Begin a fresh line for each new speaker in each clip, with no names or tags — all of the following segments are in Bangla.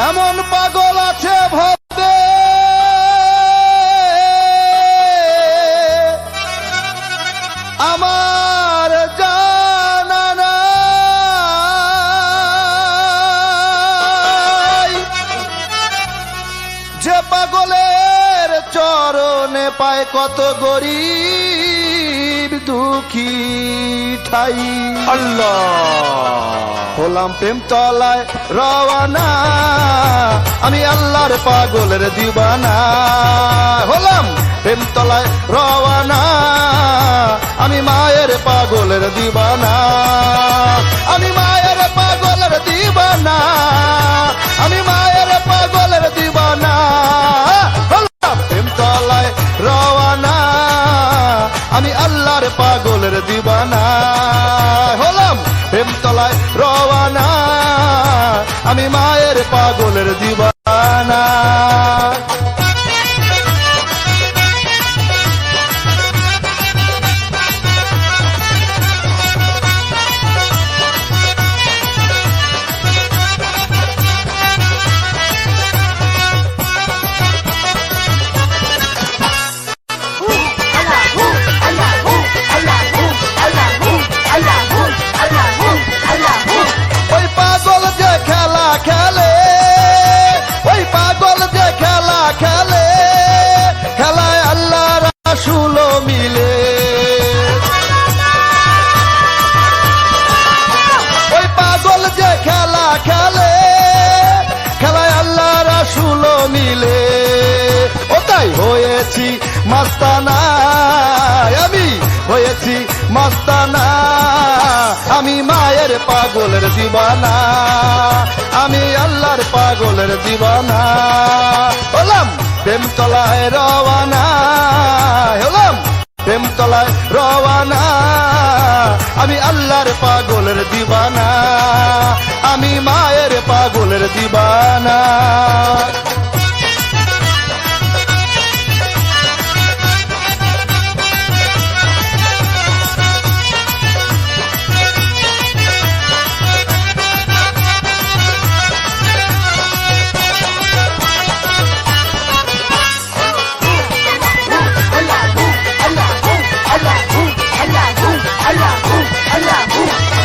এমন পাগল আছে ভাবে আমার জানা নাই, যে পাগলের চরণে পায় কত গরিব দুঃখী ঠাই।
আল্লাহ,
হলাম প্রেম তলায় রওয়ানা, আমি আল্লাহর পাগলের দিবানা। হলাম প্রেম তলায় রওয়ানা, আমি মায়ের পাগলের দিবানা। আমি মায়ের পাগলের দিবানা, আমি মায়ের পাগলের দিবানা। হলাম প্রেম তলায় রওয়ানা, আমি আল্লাহর পাগলের দিবানা। হলাম প্রেম তলায় রওয়ানা, আমি মায়ের পাগলের দিবানা। ওই পাগল যে খেলা খেলে, ওই পাগল যে খেলা খেলে, খেলায় আল্লাহ রাসূল মিলে। ওই পাগল যে খেলা খেলে, খেলায় আল্লাহ রাসূল মিলে। ও তাই হয়েছি মাস্তানা, আমি হয়েছি মাস্তানা, আমি মায়ের পাগলের দিবানা, আমি আল্লাহর পাগলের দিবানা। হলাম প্রেম তলায় রওয়ানা, হলাম প্রেম তলায় রওয়ানা, আমি আল্লাহর পাগলের দিবানা, আমি মায়ের পাগলের দিবানা।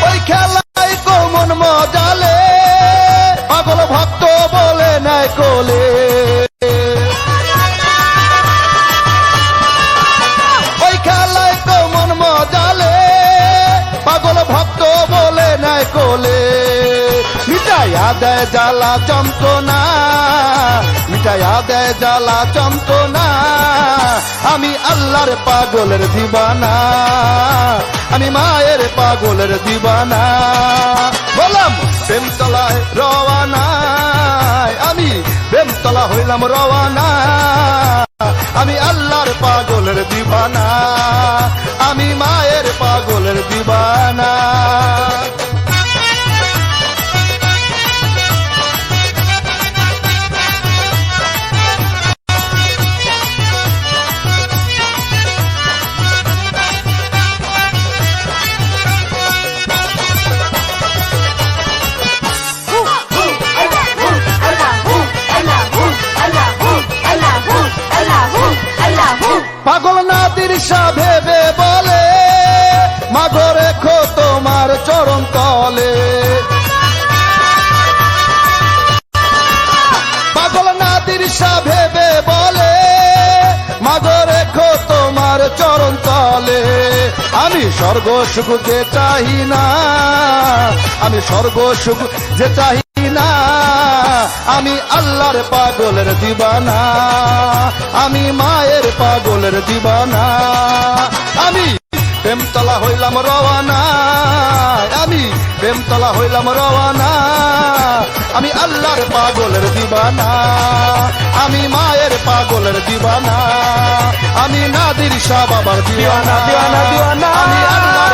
ওই খেলায় কমন মজালে, পাগল ভক্ত বলে নেয় কোলে। ওই খেলায় কমন মজালে, পাগল ভক্ত বলে নেয় কোলে। মিটাইয়া দেয় জ্বালা যন্ত্রণা, মিটাইয়া দেয় জ্বালা যন্ত্রণা, আমি আল্লাহর পাগলের দিবানা, আমি মায়ের পাগলের দিবানা। বললাম প্রেম তলায় রওয়ানা, আমি প্রেম তলা হইলাম রওয়ানা, আমি আল্লাহর পাগলের দিবানা, আমি মায়ের পাগলের দিবানা। পাগল নাদির শাহ ভেবে বলে, মাগো রেখো তোমার চরণ তলে। পাগল নাদির শাহ ভেবে বলে, মাগো রেখো তোমার চরণ তলে। আমি স্বর্গ সুখ যে চাহি না, আমি স্বর্গ সুখ যে চাহি না, আমি আল্লাহর পাগলের দিবানা, আমি মায়ের পাগলের দিবানা। আমি প্রেমতলা হইলাম রওয়ানা, আমি প্রেমতলা হইলাম রওয়ানা, আমি আল্লাহর পাগলের দিবানা, আমি মায়ের পাগলের দিবানা, আমি নাদির শাহ বাবার দিবানা,
দিওয়ানা দিওয়ানা
আমি আল্লাহর